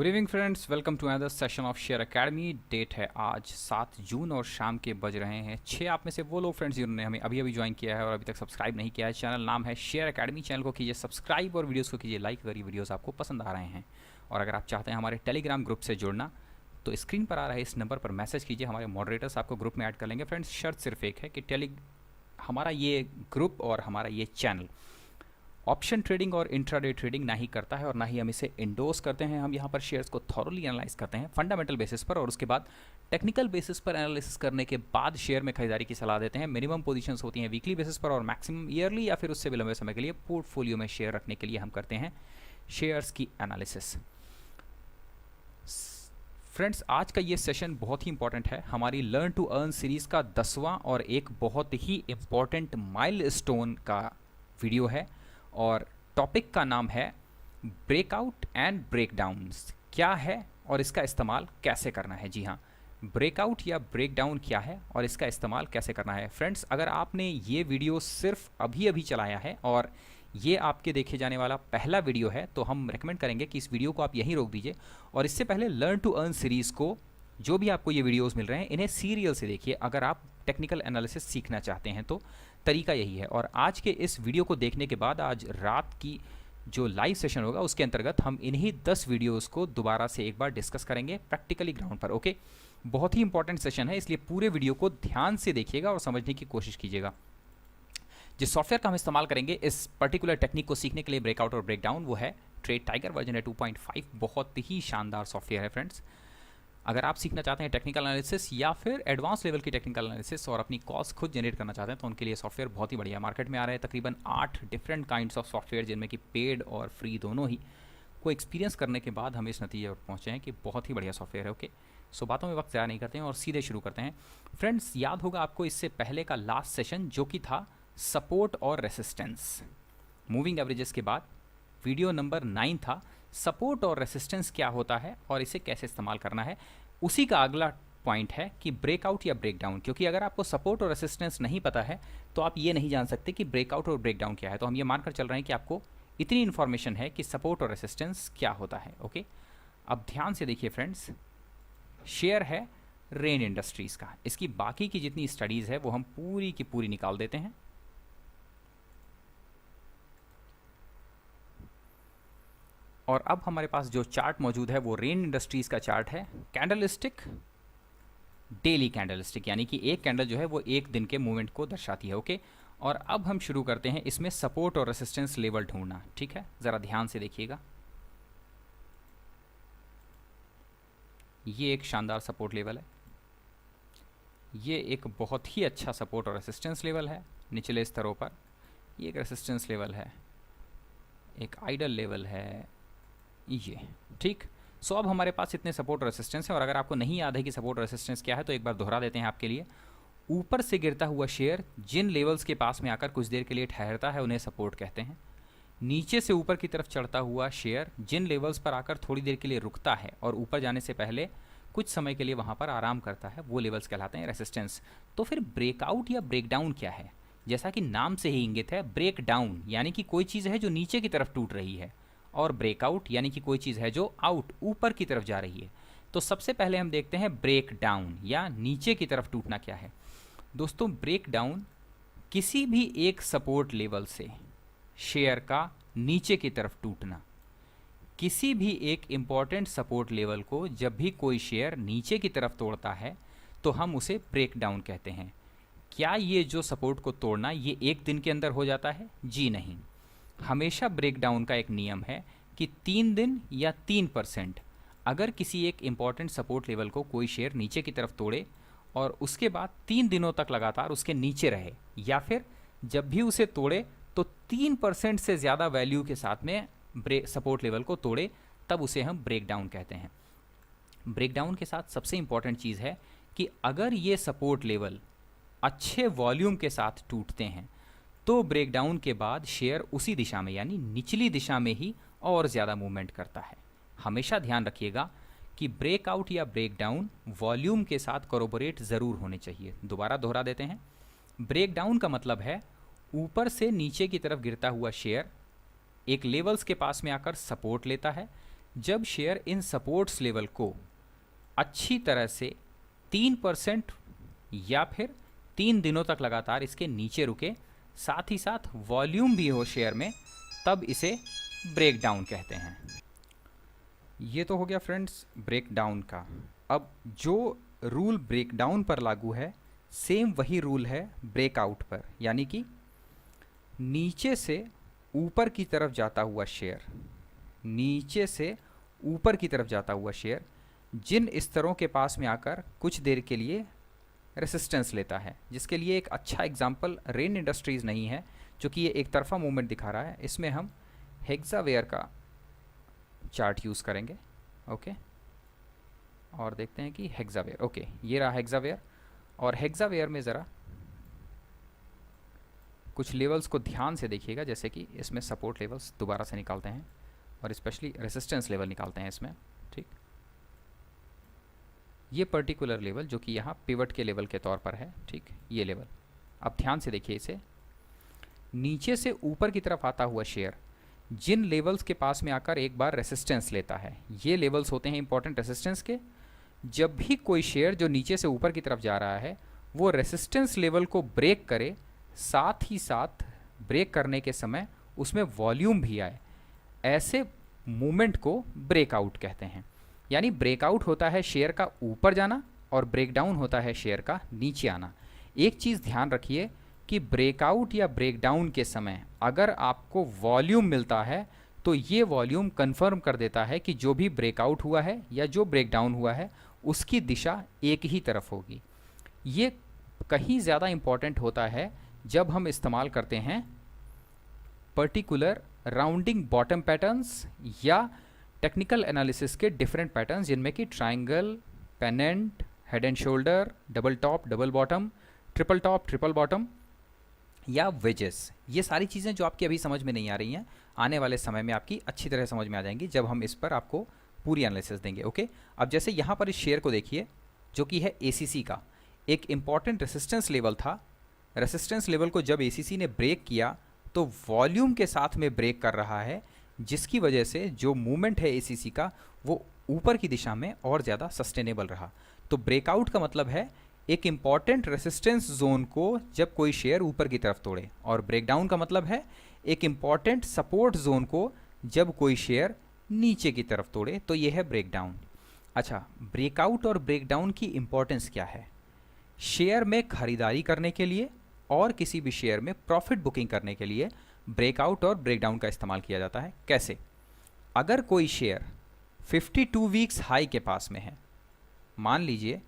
Good evening friends, welcome to another session of share academy. Date है आज 7 जून और शाम के बज रहे हैं 6। आप में से वो लोग फ्रेंड्स जिन्होंने हमें अभी अभी ज्वाइन किया है और अभी तक सब्सक्राइब नहीं किया है, चैनल नाम है शेयर एकेडमी। चैनल को कीजिए सब्सक्राइब और वीडियोस को कीजिए लाइक अगर ये वीडियोस आपको पसंद आ रहे हैं। और अगर आप चाहते हैं हमारे टेलीग्राम ग्रुप से जुड़ना तो स्क्रीन पर आ रहे इस नंबर पर मैसेज कीजिए, हमारे मॉडरेटर्स आपको ग्रुप में ऐड कर लेंगे। फ्रेंड्स, शर्त सिर्फ एक है कि हमारा ये ग्रुप और हमारा ये चैनल ऑप्शन ट्रेडिंग और इंट्राडे ट्रेडिंग ना ही करता है और ना ही हम इसे इंडोर्स करते हैं। हम यहाँ पर शेयर्स को थॉरली एनालाइज करते हैं फंडामेंटल बेसिस पर और उसके बाद टेक्निकल बेसिस पर एनालिसिस करने के बाद शेयर में खरीदारी की सलाह देते हैं। मिनिमम पोजीशंस होती हैं वीकली बेसिस पर और मैक्सिमम ईयरली या फिर उससे भी लंबे समय के लिए पोर्टफोलियो में शेयर रखने के लिए हम करते हैं शेयर्स की एनालिसिस। फ्रेंड्स, आज का ये सेशन बहुत ही इंपॉर्टेंट है। हमारी लर्न टू अर्न सीरीज़ का 10वां और एक बहुत ही इंपॉर्टेंट माइलस्टोन का वीडियो है और टॉपिक का नाम है ब्रेकआउट एंड ब्रेकडाउन्स। क्या है और इसका इस्तेमाल कैसे करना है। जी हाँ, ब्रेकआउट या ब्रेकडाउन क्या है और इसका इस्तेमाल कैसे करना है। फ्रेंड्स, अगर आपने ये वीडियो सिर्फ अभी अभी चलाया है और ये आपके देखे जाने वाला पहला वीडियो है तो हम रेकमेंड करेंगे कि इस वीडियो को आप यहीं रोक दीजिए और इससे पहले लर्न टू अर्न सीरीज़ को, जो भी आपको ये वीडियोस मिल रहे हैं, इन्हें सीरियल से देखिए अगर आप टेक्निकल एनालिसिस सीखना चाहते हैं तो तरीका यही है। और आज के इस वीडियो को देखने के बाद आज रात की जो लाइव सेशन होगा उसके अंतर्गत हम इन्हीं 10 वीडियोस को दोबारा से एक बार डिस्कस करेंगे प्रैक्टिकली ग्राउंड पर। ओके, बहुत ही इंपॉर्टेंट सेशन है, इसलिए पूरे वीडियो को ध्यान से देखिएगा और समझने की कोशिश कीजिएगा। जिस सॉफ्टवेयर का हम इस्तेमाल करेंगे इस पर्टिकुलर टेक्निक को सीखने के लिए ब्रेकआउट और ब्रेकडाउन, वो है ट्रेड टाइगर, वर्जन है 2.5। बहुत ही शानदार सॉफ्टवेयर है फ्रेंड्स। अगर आप सीखना चाहते हैं टेक्निकल एनालिसिस या फिर एडवांस लेवल की टेक्निकल एनालिसिस और अपनी कॉस्ट खुद जनरेट करना चाहते हैं तो उनके लिए सॉफ्टवेयर बहुत ही बढ़िया है। मार्केट में आ रहे हैं तकरीबन 8 डिफरेंट काइंड्स ऑफ सॉफ्टवेयर, जिनमें कि पेड और फ्री दोनों ही को एक्सपीरियंस करने के बाद हम इस नतीजे पर पहुँचे हैं कि बहुत ही बढ़िया सॉफ्टवेयर है। ओके, सो बातों में वक्त ज़्यादा नहीं करते हैं और सीधे शुरू करते हैं। फ्रेंड्स, याद होगा आपको इससे पहले का लास्ट सेशन जो कि था सपोर्ट और रेसिस्टेंस, मूविंग एवरेजेस के बाद वीडियो नंबर 9 था सपोर्ट और रेसिस्टेंस क्या होता है और इसे कैसे इस्तेमाल करना है। उसी का अगला पॉइंट है कि ब्रेकआउट या ब्रेकडाउन, क्योंकि अगर आपको सपोर्ट और रेसिस्टेंस नहीं पता है तो आप ये नहीं जान सकते कि ब्रेकआउट और ब्रेकडाउन क्या है। तो हम ये मानकर चल रहे हैं कि आपको इतनी इन्फॉर्मेशन है कि सपोर्ट और रेसिस्टेंस क्या होता है। ओके, अब ध्यान से देखिए फ्रेंड्स, शेयर है रेन इंडस्ट्रीज़ का। इसकी बाकी की जितनी स्टडीज़ है वो हम पूरी की पूरी निकाल देते हैं। और अब हमारे पास जो चार्ट मौजूद है वो रेन इंडस्ट्रीज़ का चार्ट है, कैंडलस्टिक, डेली कैंडलस्टिक, यानी कि एक कैंडल जो है वो एक दिन के मूवमेंट को दर्शाती है। ओके, और अब हम शुरू करते हैं इसमें सपोर्ट और रेसिस्टेंस लेवल ढूंढना। ठीक है, ज़रा ध्यान से देखिएगा। ये एक शानदार सपोर्ट लेवल है, ये एक बहुत ही अच्छा सपोर्ट और रेसिस्टेंस लेवल है निचले स्तरों पर। ये एक रेसिस्टेंस लेवल है, एक आइडल लेवल है ये। ठीक, सो अब हमारे पास इतने सपोर्ट रेसिस्टेंस है और अगर आपको नहीं याद है कि सपोर्ट रेसिस्टेंस क्या है तो एक बार दोहरा देते हैं आपके लिए। ऊपर से गिरता हुआ शेयर जिन लेवल्स के पास में आकर कुछ देर के लिए ठहरता है उन्हें सपोर्ट कहते हैं। नीचे से ऊपर की तरफ चढ़ता हुआ शेयर जिन लेवल्स पर आकर थोड़ी देर के लिए रुकता है और ऊपर जाने से पहले कुछ समय के लिए वहाँ पर आराम करता है, वो लेवल्स कहलाते हैं रेसिस्टेंस। तो फिर ब्रेकआउट या ब्रेकडाउन क्या है? जैसा कि नाम से ही इंगित है, ब्रेक डाउन यानी कि कोई चीज़ है जो नीचे की तरफ टूट रही है और ब्रेकआउट यानी कि कोई चीज़ है जो आउट, ऊपर की तरफ जा रही है। तो सबसे पहले हम देखते हैं ब्रेक डाउन या नीचे की तरफ टूटना क्या है। दोस्तों, ब्रेक डाउन किसी भी एक सपोर्ट लेवल से शेयर का नीचे की तरफ टूटना। किसी भी एक इम्पॉर्टेंट सपोर्ट लेवल को जब भी कोई शेयर नीचे की तरफ तोड़ता है तो हम उसे ब्रेक डाउन कहते हैं। क्या ये जो सपोर्ट को तोड़ना ये एक दिन के अंदर हो जाता है? जी नहीं। हमेशा ब्रेकडाउन का एक नियम है कि 3 दिन या 3% अगर किसी एक इम्पॉर्टेंट सपोर्ट लेवल को कोई शेयर नीचे की तरफ तोड़े और उसके बाद 3 दिनों तक लगातार उसके नीचे रहे, या फिर जब भी उसे तोड़े तो 3% से ज़्यादा वैल्यू के साथ में सपोर्ट लेवल को तोड़े, तब उसे हम ब्रेकडाउन कहते हैं। ब्रेकडाउन के साथ सबसे इम्पॉर्टेंट चीज़ है कि अगर ये सपोर्ट लेवल अच्छे वॉल्यूम के साथ टूटते हैं तो ब्रेकडाउन के बाद शेयर उसी दिशा में यानी निचली दिशा में ही और ज़्यादा मूवमेंट करता है। हमेशा ध्यान रखिएगा कि ब्रेकआउट या ब्रेकडाउन वॉल्यूम के साथ कोरोबोरेट ज़रूर होने चाहिए। दोबारा दोहरा देते हैं, ब्रेकडाउन का मतलब है ऊपर से नीचे की तरफ गिरता हुआ शेयर एक लेवल्स के पास में आकर सपोर्ट लेता है, जब शेयर इन सपोर्ट्स लेवल को अच्छी तरह से 3% या फिर 3 दिनों तक लगातार इसके नीचे रुके, साथ ही साथ वॉल्यूम भी हो शेयर में, तब इसे ब्रेकडाउन कहते हैं। ये तो हो गया फ्रेंड्स ब्रेकडाउन का। अब जो रूल ब्रेकडाउन पर लागू है, सेम वही रूल है ब्रेकआउट पर, यानी कि नीचे से ऊपर की तरफ जाता हुआ शेयर, नीचे से ऊपर की तरफ जाता हुआ शेयर जिन स्तरों के पास में आकर कुछ देर के लिए रेसिस्टेंस लेता है, जिसके लिए एक अच्छा एग्जांपल रेन इंडस्ट्रीज़ नहीं है, क्योंकि ये एक तरफा मूवमेंट दिखा रहा है। इसमें हम हेक्सावेयर का चार्ट यूज़ करेंगे, ओके, और देखते हैं कि हेक्सावेयर, ओके, ये रहा हेक्सावेयर। और हेक्सावेयर में ज़रा कुछ लेवल्स को ध्यान से देखिएगा, जैसे कि इसमें सपोर्ट लेवल्स दोबारा से निकालते हैं और स्पेशली रेसिस्टेंस लेवल निकालते हैं इसमें, ठीक। ये पर्टिकुलर लेवल जो कि यहाँ पिवट के लेवल के तौर पर है, ठीक, ये लेवल। अब ध्यान से देखिए इसे, नीचे से ऊपर की तरफ आता हुआ शेयर जिन लेवल्स के पास में आकर एक बार रेसिस्टेंस लेता है, ये लेवल्स होते हैं इंपॉर्टेंट रेसिस्टेंस के। जब भी कोई शेयर जो नीचे से ऊपर की तरफ जा रहा है वो रेसिस्टेंस लेवल को ब्रेक करे, साथ ही साथ ब्रेक करने के समय उसमें वॉल्यूम भी आए, ऐसे मूवमेंट को ब्रेकआउट कहते हैं। यानी ब्रेकआउट होता है शेयर का ऊपर जाना और ब्रेकडाउन होता है शेयर का नीचे आना। एक चीज़ ध्यान रखिए कि ब्रेकआउट या ब्रेकडाउन के समय अगर आपको वॉल्यूम मिलता है तो ये वॉल्यूम कंफर्म कर देता है कि जो भी ब्रेकआउट हुआ है या जो ब्रेकडाउन हुआ है उसकी दिशा एक ही तरफ होगी। ये कहीं ज़्यादा इम्पॉर्टेंट होता है जब हम इस्तेमाल करते हैं पर्टिकुलर राउंडिंग बॉटम पैटर्न्स या टेक्निकल एनालिसिस के डिफरेंट पैटर्न्स, जिनमें कि triangle, pennant, head and shoulder, double top double bottom, triple top triple bottom या वेजेस। ये सारी चीज़ें जो आपकी अभी समझ में नहीं आ रही हैं, आने वाले समय में आपकी अच्छी तरह समझ में आ जाएंगी जब हम इस पर आपको पूरी एनालिसिस देंगे, ओके। अब जैसे यहाँ पर इस शेयर को देखिए जो कि है ACC का, एक इम्पॉर्टेंट रेसिस्टेंस लेवल था। रेसिस्टेंस लेवल को जब ACC ने ब्रेक किया तो वॉल्यूम के साथ में ब्रेक कर रहा है, जिसकी वजह से जो मूवमेंट है ACC का वो ऊपर की दिशा में और ज़्यादा सस्टेनेबल रहा। तो ब्रेकआउट का मतलब है एक इम्पॉर्टेंट रेसिस्टेंस जोन को जब कोई शेयर ऊपर की तरफ तोड़े, और ब्रेकडाउन का मतलब है एक इम्पॉर्टेंट सपोर्ट जोन को जब कोई शेयर नीचे की तरफ तोड़े, तो ये है ब्रेकडाउन। अच्छा, ब्रेकआउट और ब्रेकडाउन की इंपॉर्टेंस क्या है? शेयर में खरीदारी करने के लिए और किसी भी शेयर में प्रॉफिट बुकिंग करने के लिए ब्रेकआउट और ब्रेकडाउन का इस्तेमाल किया जाता है। कैसे? अगर कोई शेयर 52 वीक्स हाई के पास में है, मान लीजिए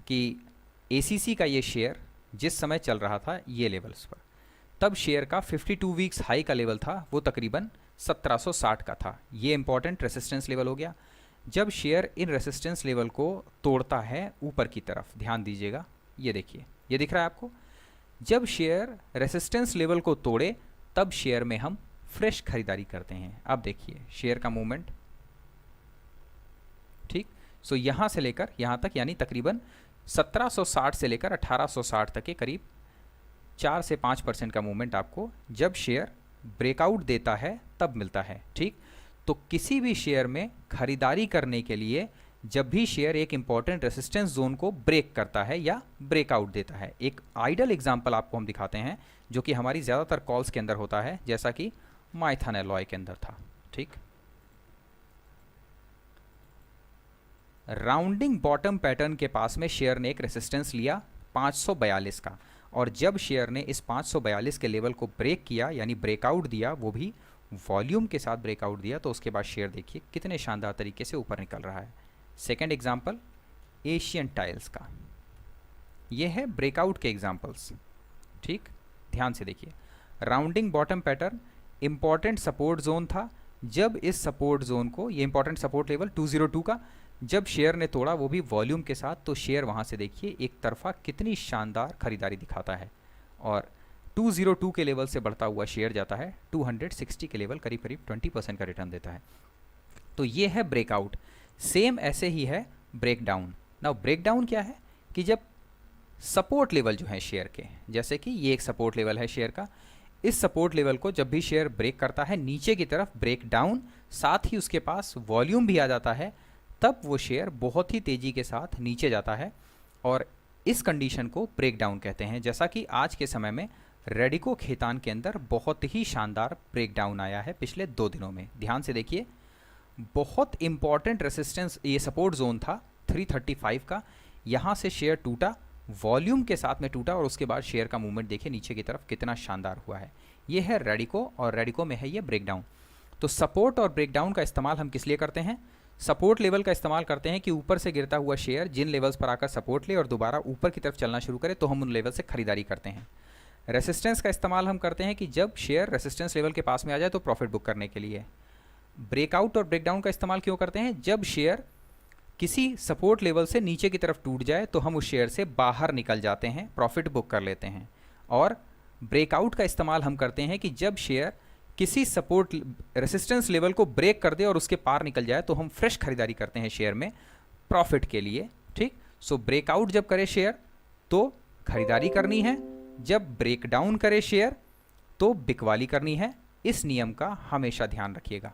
कि ACC का ये शेयर जिस समय चल रहा था ये लेवल्स पर, तब शेयर का 52 वीक्स हाई का लेवल था वो तकरीबन 1760 का था। ये इंपॉर्टेंट रेसिस्टेंस लेवल हो गया। जब शेयर इन रेसिस्टेंस लेवल को तोड़ता है ऊपर की तरफ, ध्यान दीजिएगा, ये देखिए, ये दिख रहा है आपको। जब शेयर रेसिस्टेंस लेवल को तोड़े तब शेयर में हम फ्रेश खरीदारी करते हैं। अब देखिए शेयर का मूवमेंट, ठीक। सो यहाँ से लेकर यहाँ तक, यानी तकरीबन 1760 से लेकर 1860 तक के करीब 4 से 5% का मूवमेंट आपको जब शेयर ब्रेकआउट देता है तब मिलता है, ठीक। तो किसी भी शेयर में खरीदारी करने के लिए जब भी शेयर एक इंपॉर्टेंट रेसिस्टेंस जोन को ब्रेक करता है या ब्रेकआउट देता है, एक आइडल एग्जांपल आपको हम दिखाते हैं जो कि हमारी ज़्यादातर कॉल्स के अंदर होता है, जैसा कि माइथन एलॉय के अंदर था, ठीक। राउंडिंग बॉटम पैटर्न के पास में शेयर ने एक रेसिस्टेंस लिया 542 का, और जब शेयर ने इस 542 के लेवल को ब्रेक किया यानी ब्रेकआउट दिया, वो भी वॉल्यूम के साथ ब्रेकआउट दिया, तो उसके बाद शेयर देखिए कितने शानदार तरीके से ऊपर निकल रहा है। सेकेंड एग्जाम्पल एशियन टाइल्स का, ये है ब्रेकआउट के एग्जाम्पल्स, ठीक। ध्यान से देखिए, rounding bottom pattern important support zone था। जब इस सपोर्ट जोन को, ये इंपॉर्टेंट सपोर्ट लेवल 202 का, जब शेयर ने तोड़ा वो भी वॉल्यूम के साथ, तो शेयर वहाँ से देखिए एक तरफा कितनी शानदार खरीदारी दिखाता है, और 202 के लेवल से बढ़ता हुआ शेयर जाता है 260 के लेवल, करीब करीब 20% का रिटर्न देता है। तो ये है ब्रेकआउट। सेम ऐसे ही है ब्रेकडाउन। नाउ ब्रेकडाउन क्या है कि जब सपोर्ट लेवल जो है शेयर के, जैसे कि ये एक सपोर्ट लेवल है शेयर का, इस सपोर्ट लेवल को जब भी शेयर ब्रेक करता है नीचे की तरफ, ब्रेक डाउन, साथ ही उसके पास वॉल्यूम भी आ जाता है, तब वो शेयर बहुत ही तेज़ी के साथ नीचे जाता है और इस कंडीशन को ब्रेक डाउन कहते हैं। जैसा कि आज के समय में रेडिको खेतान के अंदर बहुत ही शानदार ब्रेक डाउन आया है पिछले 2 दिनों में। ध्यान से देखिए, बहुत इंपॉर्टेंट रेसिस्टेंस, ये सपोर्ट जोन था 335 का, यहाँ से शेयर टूटा, वॉल्यूम के साथ में टूटा और उसके बाद शेयर का मूवमेंट देखिए नीचे की तरफ कितना शानदार हुआ है। ये है रेडिको और रेडिको में है ये ब्रेक डाउन। तो सपोर्ट और ब्रेक डाउन का इस्तेमाल हम किस लिए करते हैं? सपोर्ट लेवल का इस्तेमाल करते हैं कि ऊपर से गिरता हुआ शेयर जिन लेवल्स पर आकर सपोर्ट ले और दोबारा ऊपर की तरफ चलना शुरू करे तो हम उन लेवल से खरीदारी करते हैं। रेसिस्टेंस का इस्तेमाल हम करते हैं कि जब शेयर रेसिस्टेंस लेवल के पास में आ जाए तो प्रॉफिट बुक करने के लिए। ब्रेकआउट और ब्रेकडाउन का इस्तेमाल क्यों करते हैं? जब शेयर किसी सपोर्ट लेवल से नीचे की तरफ टूट जाए तो हम उस शेयर से बाहर निकल जाते हैं, प्रॉफिट बुक कर लेते हैं। और ब्रेकआउट का इस्तेमाल हम करते हैं कि जब शेयर किसी सपोर्ट रेसिस्टेंस लेवल को ब्रेक कर दे और उसके पार निकल जाए तो हम फ्रेश खरीदारी करते हैं शेयर में प्रॉफिट के लिए। ठीक, सो ब्रेकआउट जब करे शेयर तो खरीदारी करनी है, जब ब्रेक डाउन करे शेयर तो बिकवाली करनी है। इस नियम का हमेशा ध्यान रखिएगा।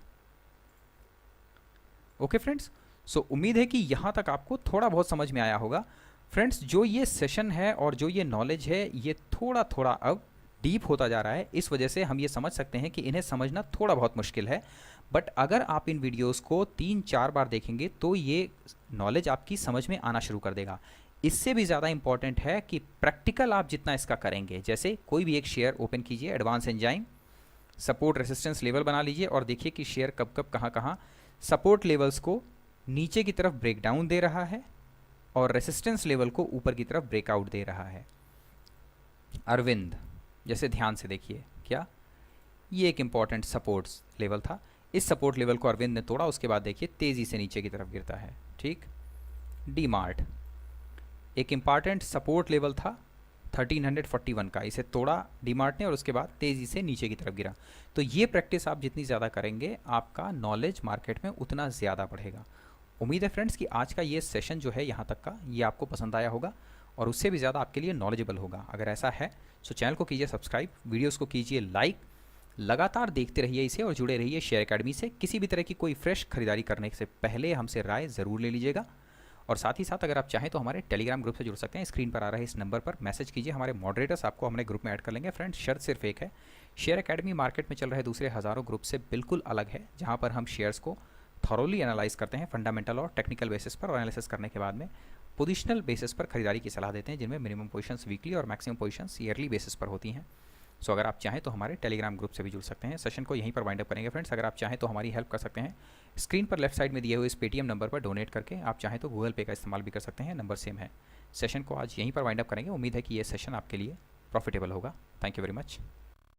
ओके फ्रेंड्स, सो उम्मीद है कि यहाँ तक आपको थोड़ा बहुत समझ में आया होगा। फ्रेंड्स, जो ये सेशन है और जो ये नॉलेज है ये थोड़ा थोड़ा अब डीप होता जा रहा है, इस वजह से हम ये समझ सकते हैं कि इन्हें समझना थोड़ा बहुत मुश्किल है। बट अगर आप इन वीडियोस को 3-4 बार देखेंगे तो ये नॉलेज आपकी समझ में आना शुरू कर देगा। इससे भी ज़्यादा इंपॉर्टेंट है कि प्रैक्टिकल आप जितना इसका करेंगे, जैसे कोई भी एक शेयर ओपन कीजिए, advance enzyme, support resistance level बना लीजिए और देखिए कि शेयर कब कब कहाँ कहाँ सपोर्ट लेवल्स को नीचे की तरफ ब्रेक डाउन दे रहा है और रेसिस्टेंस लेवल को ऊपर की तरफ ब्रेकआउट दे रहा है। अरविंद, जैसे ध्यान से देखिए, क्या ये एक इंपॉर्टेंट सपोर्ट लेवल था, इस सपोर्ट लेवल को अरविंद ने तोड़ा, उसके बाद देखिए तेज़ी से नीचे की तरफ गिरता है। ठीक, डी मार्ट एक इंपॉर्टेंट सपोर्ट लेवल था 1341 का, इसे तोड़ा डी मार्ट ने और उसके बाद तेज़ी से नीचे की तरफ गिरा। तो ये प्रैक्टिस आप जितनी ज़्यादा करेंगे आपका नॉलेज मार्केट में उतना ज़्यादा बढ़ेगा। उम्मीद है फ्रेंड्स कि आज का ये सेशन जो है यहाँ तक का, ये आपको पसंद आया होगा और उससे भी ज़्यादा आपके लिए नॉलेजेबल होगा। अगर ऐसा है तो चैनल को कीजिए सब्सक्राइब, वीडियोस को कीजिए लाइक, लगातार देखते रहिए इसे और जुड़े रहिए शेयर अकेडमी से। किसी भी तरह की कोई फ्रेश खरीदारी करने से पहले हमसे राय ज़रूर ले लीजिएगा। और साथ ही साथ अगर आप चाहें तो हमारे टेलीग्राम ग्रुप से जुड़ सकते हैं। स्क्रीन पर आ रहे इस नंबर पर मैसेज कीजिए, हमारे मॉडरेटर्स आपको हमारे ग्रुप में ऐड कर लेंगे। फ्रेंड्स, शर्त सिर्फ एक है, शेयर अकेडमी मार्केट में चल रहे दूसरे हज़ारों ग्रुप से बिल्कुल अलग है, जहाँ पर हम शेयर्स को थॉरोली एनालाइज करते हैं फंडामेंटल और टेक्निकल बेसिस पर, और एनालिसिस करने के बाद में पोजिशनल बेसिस पर खरीदारी की सलाह देते हैं, जिनमें मिनिमम पोजीशंस वीकली और मैक्सिमम पोजीशंस ईयरली बेसिस पर होती हैं। सो अगर आप चाहें तो हमारे टेलीग्राम ग्रुप से भी जुड़ सकते हैं। सेशन को यहीं पर वाइंड अप करेंगे फ्रेंड्स। अगर आप चाहें तो हमारी हेल्प कर सकते हैं, स्क्रीन पर लेफ्ट साइड में दिए हुए इस पेटीएम नंबर पर डोनेट करके। आप चाहें तो गूगल पे का इस्तेमाल भी कर सकते हैं, नंबर सेम है। सेशन को आज यहीं पर वाइंड अप करेंगे। उम्मीद है कि ये सेशन आपके लिए प्रॉफिटेबल होगा। Thank you very much.